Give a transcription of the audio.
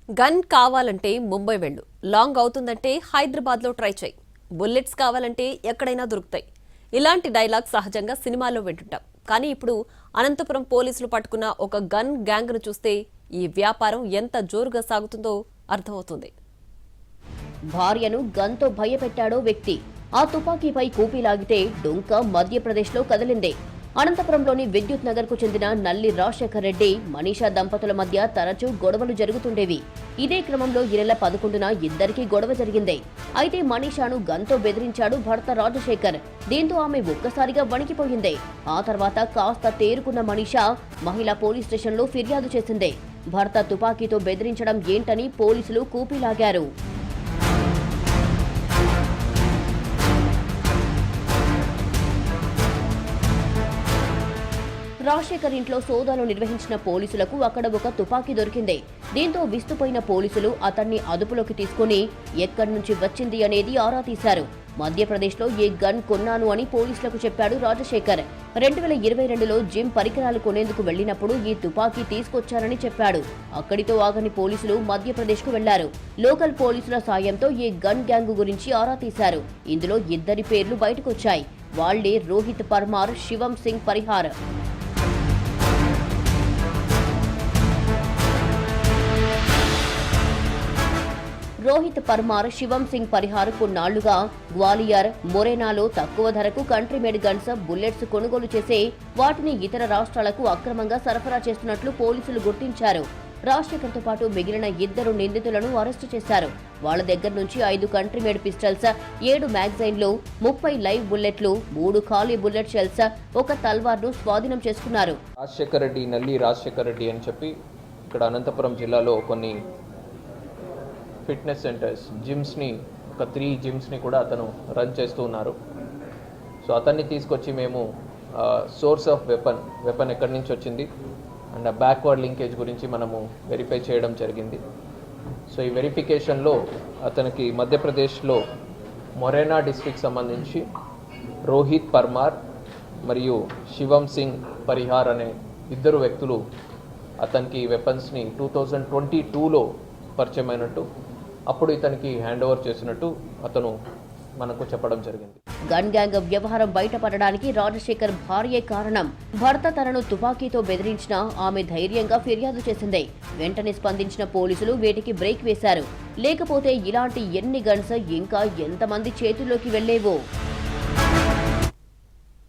Gun కావాలంటే ముంబై వెళ్ళు, long అవుతుందంటే హైదరాబాద్లో ట్రై చేయి, బుల్లెట్స్ కావాలంటే ఎక్కడైనా దొరుకుతాయి. ఇలాంటి డైలాగ్ సహజంగా సినిమాల్లో వింటుంటాం. కానీ ఇప్పుడు అనంతపురం పోలీసులు పట్టుకున్న ఒక గన్ గ్యాంగ్ను చూస్తే ఈ వ్యాపారం ఎంత జోరుగా సాగుతుందో అర్థమవుతుంది. భార్యను గన్తో భయపెట్టాడో వ్యక్తి. ఆ తుపాకీపై కూపీలాగితే డొంక మధ్యప్రదేశ్లో కదిలింది. అనంతపురంలోని విద్యుత్ నగర్కు చెందిన నల్లి రాజశేఖర్ రెడ్డి, మనీషా దంపతుల మధ్య తరచూ గొడవలు జరుగుతుండేవి. ఇదే క్రమంలో ఈ నెల 11న ఇద్దరికీ గొడవ జరిగింది. అయితే మనీషాను గన్తో బెదిరించాడు భర్త రాజశేఖర్. దీంతో ఆమె ఒక్కసారిగా వణికిపోయింది. ఆ తర్వాత కాస్త తేరుకున్న మనీషా మహిళా పోలీస్ స్టేషన్లో ఫిర్యాదు చేసింది. భర్త తుపాకీతో బెదిరించడం ఏంటని పోలీసులు కూపీలాగారు. రాజశేఖర్ ఇంట్లో సోదాలు నిర్వహించిన పోలీసులకు అక్కడ ఒక తుపాకీ దొరికింది. దీంతో విస్తుపోయిన పోలీసులు అతన్ని అదుపులోకి తీసుకుని ఎక్కడి నుంచి వచ్చింది అనేది ఆరా తీశారు. మధ్యప్రదేశ్లో ఈ గన్ కొన్నాను అని పోలీసులకు చెప్పాడు రాజశేఖర్. 2022లో జిమ్ పరికరాలు కొనేందుకు వెళ్లినప్పుడు ఈ తుపాకీ తీసుకొచ్చారని చెప్పాడు. అక్కడితో ఆగని పోలీసులు మధ్యప్రదేశ్కు వెళ్లారు. లోకల్ పోలీసుల సాయంతో ఈ గన్ గ్యాంగ్ గురించి ఆరా తీశారు. ఇందులో ఇద్దరి పేర్లు బయటకొచ్చాయి. వాళ్లే రోహిత్ పర్మార్, శివం సింగ్ పరిహార్. రోహిత్ పర్మార్, శివం సింగ్ పరిహార్ కొన్నాళ్లుగా గ్వాలియర్, మొరేనాలో తక్కువ ధరకు కంట్రీమేడ్ గన్స్, బుల్లెట్స్ కొనుగోలు చేసే వాటిని ఇతర రాష్ట్రాలకు అక్రమంగా సరఫరా చేస్తున్నట్లు పోలీసులు గుర్తించారు. రాజశేఖర్తో పాటు మిగిలిన ఇద్దరు నిందితులను అరెస్టు చేశారు. వాళ్ల దగ్గర నుంచి 5 కంట్రీమేడ్ పిస్టల్స్, 7 మ్యాగజైన్లు, 30 లైవ్ బుల్లెట్లు, 3 ఖాళీ బుల్లెట్ షెల్స్, ఒక తల్వార్ను స్వాధీనం చేసుకున్నారు. రాజశేఖర్ రెడ్డి, నల్లి రాజశేఖర్ రెడ్డి అని చెప్పి ఇక్కడ అనంతపురం జిల్లాలో కొన్ని ఫిట్నెస్ సెంటర్స్, జిమ్స్ని, ఒక 3 జిమ్స్ని కూడా అతను రన్ చేస్తూ ఉన్నారు. సో అతన్ని తీసుకొచ్చి మేము సోర్స్ ఆఫ్ వెపన్ ఎక్కడి నుంచి వచ్చింది అండ్ బ్యాక్వర్డ్ లింకేజ్ గురించి మనము వెరిఫై చేయడం జరిగింది. సో ఈ వెరిఫికేషన్లో అతనికి మధ్యప్రదేశ్లో మొరేనా డిస్ట్రిక్ట్ సంబంధించి రోహిత్ పర్మార్ మరియు శివం సింగ్ పరిహార్ అనే ఇద్దరు వ్యక్తులు అతనికి వెపన్స్ని 2022లో పరిచయమైనట్టు, అప్పుడు ఇతనికి హ్యాండ్ ఓవర్ చేసినట్టు అతను మనకు చెప్పడం జరిగింది. గన్ గ్యాంగ్ వ్యవహారం బయటపడడానికి రాజశేఖర్ భార్యే కారణం. భర్త తనను తుపాకీతో బెదిరించినా ఆమె ధైర్యంగా ఫిర్యాదు చేసింది. వెంటనే స్పందించిన పోలీసులు వీటికి బ్రేక్ వేశారు. లేకపోతే ఇలాంటి ఎన్ని గన్స్ ఇంకా ఎంతమంది చేతుల్లోకి వెళ్లేవో.